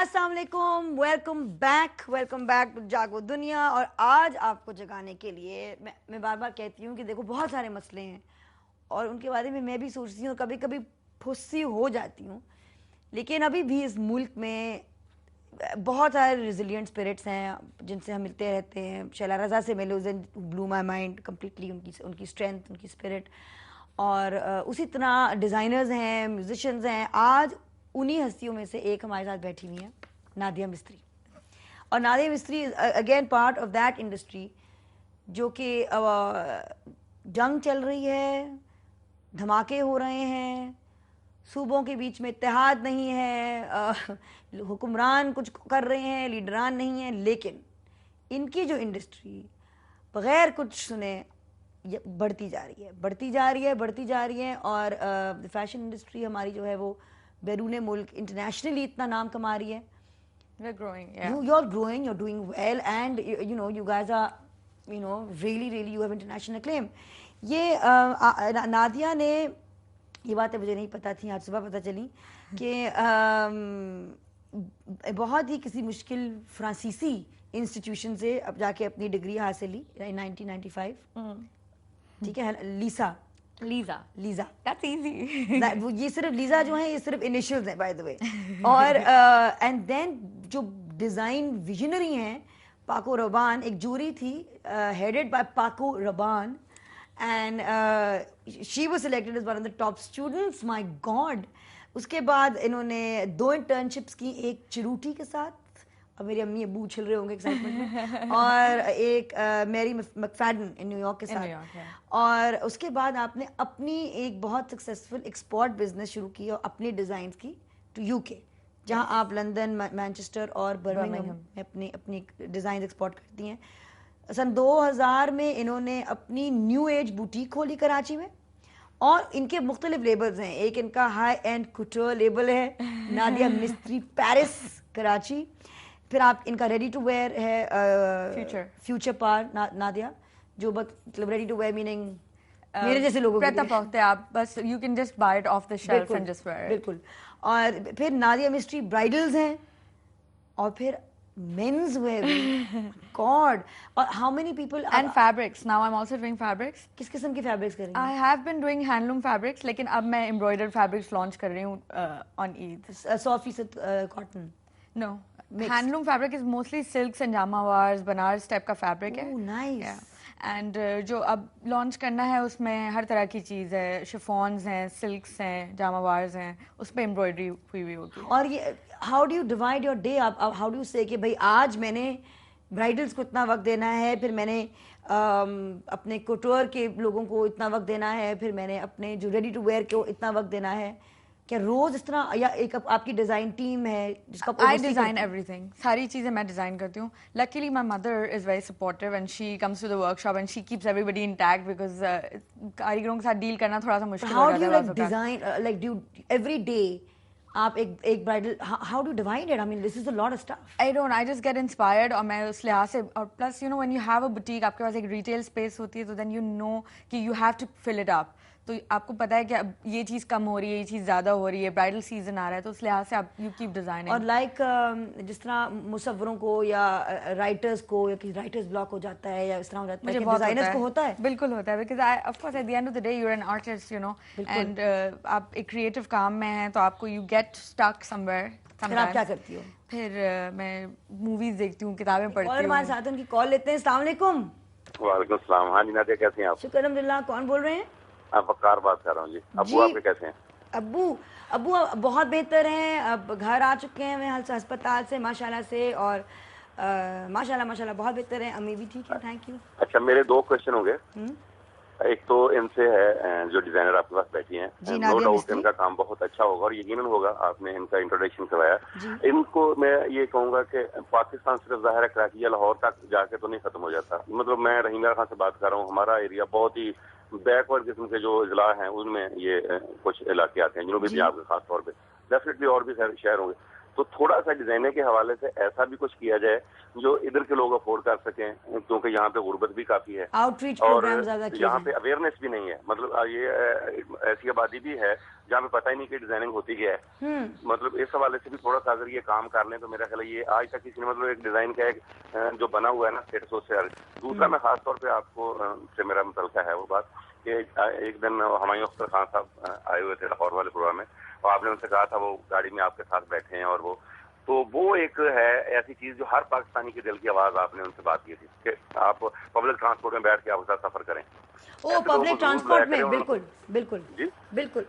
السلام علیکم، welcome back to جاگو دنیا. اور آج آپ کو جگانے کے لیے میں بار بار کہتی ہوں کہ دیکھو بہت سارے مسئلے ہیں اور ان کے بارے میں بھی سوچتی ہوں، کبھی کبھی پھسی ہو جاتی ہوں، لیکن ابھی بھی اس ملک میں بہت سارے ریزیلینٹ اسپرٹس ہیں جن سے ہم ملتے رہتے ہیں. شیلا رضا سے ملے، بلو مائی مائنڈ کمپلیٹلی، ان کی اسٹرینتھ، ان کی اسپرٹ. اور اسی طرح ڈیزائنرز ہیں، میوزیشینز ہیں. آج انہی ہستیوں میں سے ایک ہمارے ساتھ بیٹھی ہوئی ہیں، نادیہ مستری. اور نادیہ مستری again part of that industry جو کہ جنگ چل رہی ہے، دھماکے ہو رہے ہیں، صوبوں کے بیچ میں اتحاد نہیں ہے، حکمران کچھ کر رہے ہیں، لیڈران نہیں ہیں، لیکن ان کی جو انڈسٹری بغیر کچھ سنے بڑھتی جا رہی ہے. اور فیشن انڈسٹری ہماری جو ہے وہ بیرون ملک انٹرنیشنلی اتنا نام کما رہی ہے. We're growing, yeah. You're growing, you're doing well, and you guys are really you have international acclaim. یہ نادیہ نے یہ باتیں مجھے نہیں پتہ تھیں، آج صبح پتہ چلی کہ بہت ہی کسی مشکل فرانسیسی انسٹیٹیوشن سے اب جا کے اپنی ڈگری حاصل لی 1995. ٹھیک ہے، لیزا That's easy. یہ صرف لیزا جو ہیں یہ صرف انیشلز ہیں بائی دا وے. اور اینڈ دین جو ڈیزائن ویژنری ہیں پاکو ربان، ایک جوری تھی headed by Paku Rubaan and she was selected as one of the top students. My God. اس کے بعد انہوں نے 2 انٹرنشپس کی، ایک چروٹی کے ساتھ، اور میری امی ابو اچھل رہے ہوں گے ایکسائٹمنٹ میں، اور ایک میری مکفیڈن ان نیو یارک کے ساتھ. اور اس کے بعد آپ نے اپنی ایک بہت سکسیزفل ایکسپورٹ بزنس شروع کی اور اپنی ڈیزائنس کی ٹو یو کے، جہاں آپ لندن، مانچسٹر اور برمنگھم میں اپنی ڈیزائنز ایکسپورٹ کرتی ہیں. سن 2000 میں انہوں نے اپنی نیو ایج بوٹیک کھولی کراچی میں، اور ان کے مختلف لیبلز ہیں. ایک ان کا ہائی اینڈ کوٹور لیبل ہے نادیہ مستری پیرس کراچی. پھر آپ ان کا ریڈی ٹو ویئر ہے فیوچر پار نادیہ، جو مطلب ریڈی ٹو ویئر میننگ میرے جیسے لوگوں کے لیے آپ بس you can just by it of the shelf and just where it. بالکل. اور پھر نادیہ مستری برائڈلز ہیں، اور پھر مینز ویئر. گاڈ. اور how many people and fabrics. Now I am also doing fabrics. کس قسم کی فیبرکس کر رہی ہیں؟ I have been doing handloom fabrics, لیکن اب میں امبرائڈرڈ فیبرکس لانچ کر رہی ہوں آن عید. 100% cotton? Know, handloom fabric is mostly sulcus and JAMA wars, Banaras type کا فیبرک ہے. نائس. اینڈ جو اب لانچ کرنا ہے اس میں ہر طرح کی چیز ہے، شفونز ہیں، سلکس ہیں، جاما وارز ہیں، اس پہ امبرائڈری ہوئی ہوئی ہوتی ہے. اور یہ how do you divide your day? How do you سے کہ بھائی آج میں نے برائڈلس کو اتنا وقت دینا ہے، پھر میں نے اپنے کوٹور کے لوگوں کو اتنا وقت دینا ہے، پھر میں نے اپنے جو ریڈی ٹو ویئر کو اتنا وقت دینا ہے؟ کیا روز اس طرح، یا ایک آپ کی ڈیزائن ٹیم ہے جس کا آئی ڈیزائن ایوری تھنگ؟ ساری چیزیں میں ڈیزائن کرتی ہوں. Luckily my mother is very supportive and she comes to the workshop and she keeps everybody intact, because کاریگروں کے ساتھ ڈیل کرنا تھوڑا سا مشکل ہو جاتا ہے. How do you design like do every day آپ ایک bridal, how do divide it? I mean this is a lot of stuff. I don't, I just get inspired. اور میں اس لحاظ سے، اور plus you know when you have a boutique, آپ کے پاس ایک ریٹیل اسپیس ہوتی ہے، تو دین یو نو کہ you have to fill it up. تو آپ کو پتا ہے کہ اب یہ چیز کم ہو رہی ہے، یہ چیز زیادہ ہو رہی ہے، برائڈل سیزن آ رہا ہے، تو اس لحاظ سے آپ یو کیپ ڈیزائننگ. اور لائک جس طرح مصوروں کو یا رائٹرز کو یا کسی رائٹرز بلاک ہو جاتا ہے یا اس طرح ہو جاتا ہے، کہ ڈیزائنرز کو ہوتا ہے. بالکل ہوتا ہے، because of course at the end of the day you are an artist, you know, and آپ ایک کریٹو کام میں ہیں تو آپ کو you get stuck somewhere. پھر آپ کیا کرتی ہو؟ پھر میں موویز دیکھتی ہوں، کتابیں پڑھتی ہوں. اور ہمارے ساتھ ان کی کال لیتے ہیں. السلام علیکم. وعلیکم السلام. ہاں جی نادیہ، کیسے ہیں آپ؟ شکر الحمدللہ. کون بول رہے ہیں؟ آپ وقار بات کر رہا ہوں جی. ابو آپ کے کیسے ہیں؟ ابو بہت بہتر ہیں، اب گھر آ چکے ہیں ہسپتال سے ماشاءاللہ سے، اور ماشاءاللہ بہت بہتر ہیں. امی بھی ٹھیک ہے، تھینک یو. اچھا، میرے 2 کوشچن ہوں گے. ایک تو ان سے ہے جو ڈیزائنر آپ کے پاس بیٹھی ہیں، نو ڈاؤٹ ان کا کام بہت اچھا ہوگا اور یقیناً ہوگا. آپ نے ان کا انٹروڈکشن کروایا. ان کو میں یہ کہوں گا کہ پاکستان صرف ظاہر ہے کراچی یا لاہور تک جا کے تو نہیں ختم ہو جاتا. مطلب میں رحیم اللہ خان سے بات کر رہا ہوں. ہمارا ایریا بہت ہی بیکورڈ قسم کے جو اضلاع ہیں ان میں یہ کچھ علاقے آتے ہیں، جنوبی پنجاب کے خاص طور پہ. ڈیفینیٹلی اور بھی شہر ہوں گے. تو تھوڑا سا ڈیزائنر کے حوالے سے ایسا بھی کچھ کیا جائے جو ادھر کے لوگ افورڈ کر سکیں, کیونکہ یہاں پہ غربت بھی کافی ہے آؤٹ ریچ اور پروگرام زیادہ کیے یہاں جائیں. پہ اویئرنیس بھی نہیں ہے. مطلب یہ ایسی آبادی بھی ہے جہاں پہ پتہ ہی نہیں کہ ڈیزائننگ ہوتی کیا ہے. مطلب اس حوالے سے بھی تھوڑا سا اگر یہ کام کر لیں تو میرا خیال ہے یہ آج تک کسی نے مطلب ایک ڈیزائن کا ایک جو بنا ہوا ہے نا اسٹیٹس سے. دوسرا میں خاص طور پہ آپ کو سے میرا متعلقہ ہے وہ بات کہ ایک دن ہمایوں اختر خان صاحب آئے ہوئے تھے لاہور والے پروگرام میں, اور آپ نے ان سے کہا تھا وہ گاڑی میں آپ کے ساتھ بیٹھے ہیں, اور وہ ایک ہے ایسی چیز جو ہر پاکستانی کے دل کی آواز. آپ نے ان سے بات کی تھی کہ آپ پبلک ٹرانسپورٹ میں بیٹھ کے آپ کے ساتھ سفر کریں. او پبلک ٹرانسپورٹ میں بالکل بالکل جی بالکل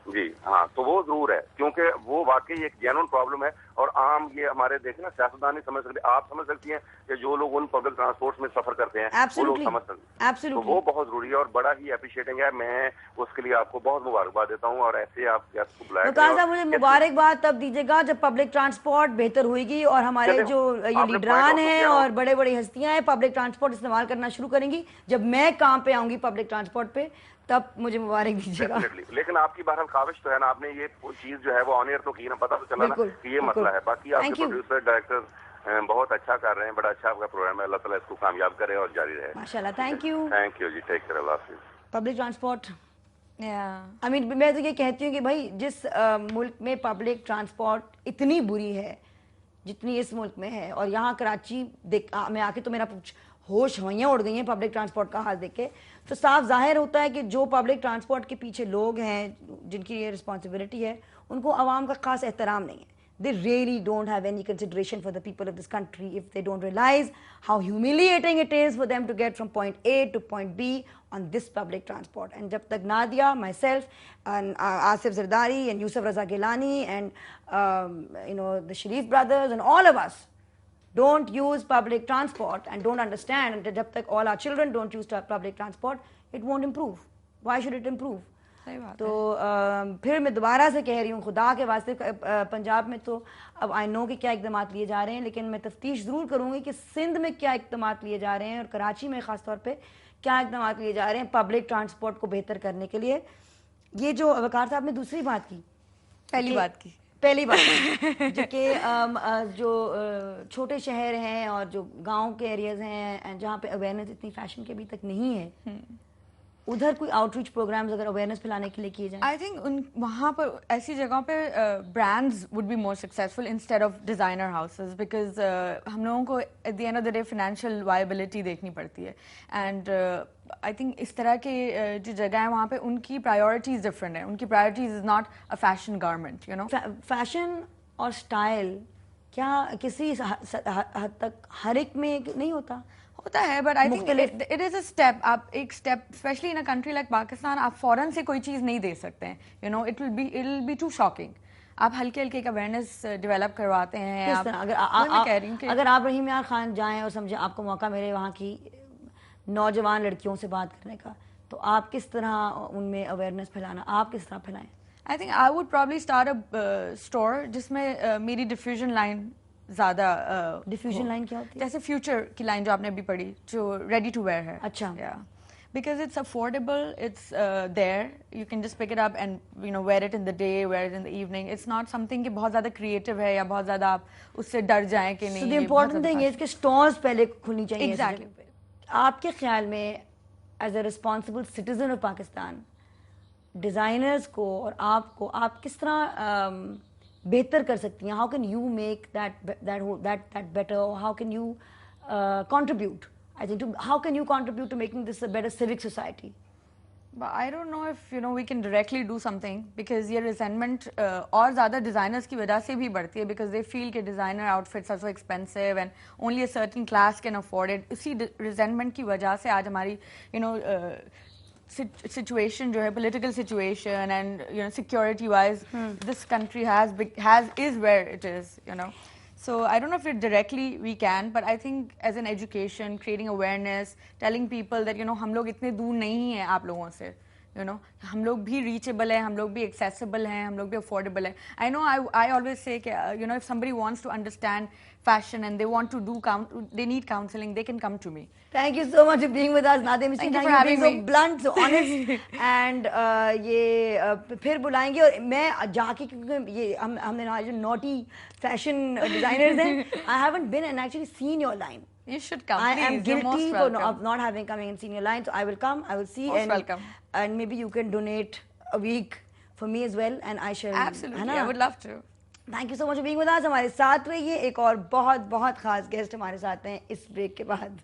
جی ہاں, تو وہ ضرور ہے کیونکہ وہ واقعی ایک جینون پرابلم ہے. اور عام یہ ہمارے دیکھیں نا سیاستدان نہیں سمجھ سکتے. آپ سمجھ سکتی ہیں کہ جو لوگ ان پبلک ٹرانسپورٹ میں سفر کرتے ہیں وہ لوگ سمجھ سکتے ہیں. تو وہ بہت ضروری ہے اور بڑا ہی اپریشیٹنگ ہے. میں اس کے لیے آپ کو بہت مبارکباد دیتا ہوں. اور ایسے آپ گیسٹ کو بلایا وقار صاحب مجھے مبارکباد تب دیجیے گا جب پبلک ٹرانسپورٹ بہتر ہوئے گی اور ہمارے جو یہ لیڈران ہیں اور بڑے بڑی ہستیاں ہیں پبلک ٹرانسپورٹ استعمال کرنا شروع کریں گی. جب میں کام پہ آؤں گی پبلک ٹرانسپورٹ پہ تب مجھے مبارک دیجیے گا. لیکن آپ کی بہرحال خواہش تو ہے نا, آپ نے یہ چیز جو ہے وہ آن ایئر تو کی نا, پتہ تو چلا نا کہ یہ مسئلہ ہے. باقی آپ کے پروڈیوسر ڈائریکٹر بہت اچھا کر رہے ہیں, بڑا اچھا آپ کا پروگرام ہے. اللہ تعالیٰ اس کو کامیاب کرے اور جاری رہے. ماشاءاللہ. Thank you ji, take care. اللہ حافظ. پبلک ٹرانسپورٹ I mean میں تو یہ کہتی ہوں کہ بھائی جس ملک میں پبلک ٹرانسپورٹ اتنی بری ہے جتنی اس ملک میں ہے, اور یہاں کراچی میں آ کے تو میرا ہوش ہوئیاں اڑ گئی ہیں پبلک ٹرانسپورٹ کا حال دیکھ کے, تو صاف ظاہر ہوتا ہے کہ جو پبلک ٹرانسپورٹ کے پیچھے لوگ ہیں جن کی یہ رسپانسبلٹی ہے ان کو عوام کا خاص احترام نہیں ہے. They really don't have any consideration for the people of this country if they don't realize how humiliating it is for them to get from point A to point B on this public transport. And jab tak Nadia, myself, and Asif Zardari and Yusuf Raza Gilani and the Sharif brothers and all of us don't use public transport and don't understand, and jab tak all our children don't use public transport, it won't improve. Why should it improve? تو پھر میں دوبارہ سے کہہ رہی ہوں خدا کے واسطے پنجاب میں تو اب آئی نو کہ کیا اقدامات لیے جا رہے ہیں, لیکن میں تفتیش ضرور کروں گی کہ سندھ میں کیا اقدامات لیے جا رہے ہیں اور کراچی میں خاص طور پہ کیا اقدامات لیے جا رہے ہیں پبلک ٹرانسپورٹ کو بہتر کرنے کے لیے. یہ جو وقار صاحب نے دوسری بات کی, پہلی بات جو کہ جو چھوٹے شہر ہیں اور جو گاؤں کے ایریاز ہیں جہاں پہ اویئرنیس اتنی فیشن کے ابھی تک نہیں ہے, ادھر کوئی آؤٹ ریچ پروگرامز اگر اویئرنیس پھیلانے کے لیے کیے جائیں. آئی تھنک وہاں پر ایسی جگہوں پہ brands would be more successful instead of designer houses, because ہم لوگوں کو at the end of the day financial viability دیکھنی پڑتی ہے. اینڈ آئی تھنک اس طرح کے جو جگہ ہیں وہاں پہ ان کی پرائیورٹیز ڈفرینٹ ہیں. ان کی priorities is not a fashion garment, fashion اور اسٹائل کیا کسی حد تک ہر ایک میں نہیں ہوتا ہے, but I think it is a step. آپ ایک step especially in a country like Pakistan آپ فوراً سے کوئی چیز نہیں دے سکتے ہیں. It will be too shocking. آپ ہلکے ہلکے ایک اویئرنیس ڈیولپ کرواتے ہیں. اگر آپ رحیم یار خان جائیں اور سمجھیں آپ کو موقع ملے وہاں کی نوجوان لڑکیوں سے بات کرنے کا, تو آپ کس طرح ان میں اویئرنیس پھیلانا, آپ کس طرح پھیلائیں؟ I think I would probably start a store جس میں میری ڈیفیوژن لائن زیادہ. ڈیفیوژن لائن کیا ہوتی ہے؟ جیسے فیوچر کی لائن جو آپ نے ابھی پڑھی جو ریڈی ٹو ویئر ہے. اچھا. Because it's affordable, it's there. You can just pick it up and wear it in the day, wear it in the evening. It's not something کہ بہت زیادہ creative ہے یا بہت زیادہ آپ اس سے ڈر جائیں کہ نہیں. So the important thing is کہ stores پہلے کھلنی چاہیے. Exactly. آپ کے خیال میں as a responsible citizen of Pakistan, designers کو اور آپ کو آپ کس طرح بہتر کر سکتی ہیں؟ How can you make that better, or how can you contribute? I think how can you contribute to making this a better civic society? But I don't know if we can directly do something, because یہ resentment اور زیادہ designers کی وجہ سے بھی بڑھتی ہے, because they feel کہ designer outfits are so expensive and only a certain class can afford it. اسی resentment کی وجہ سے آج ہماری situation جو ہے political situation and security wise this country is where it is. So I don't know if it directly we can, but I think as an education, creating awareness, telling people that hum log itne door nahi hain aap logon se, you know, ہم لوگ بھی reachable ہیں, ہم لوگ بھی accessible ہیں, ہم لوگ بھی affordable ہیں. I know I always say کہ you know, if somebody wants to understand fashion and they want to they need counseling, they can come to me. Thank you so much for being with us, Nadia Misri. Thank you for having being me. so blunt, so honest. And یہ پھر بلائیں گے, اور میں جا کے, کیونکہ یہ ہم نے جو naughty fashion designers ہیں, I haven't been and actually seen your line. You should come. I please. am You're most guilty welcome. of not having coming and seen your line, so I will come, I will see. Most welcome. And maybe you can donate a week for me as well, and I shall. Absolutely, I would love to. Thank you so much for being with us. ہمارے ساتھ رہیے, ایک اور بہت بہت خاص guest ہمارے ساتھ ہیں اس بریک کے بعد.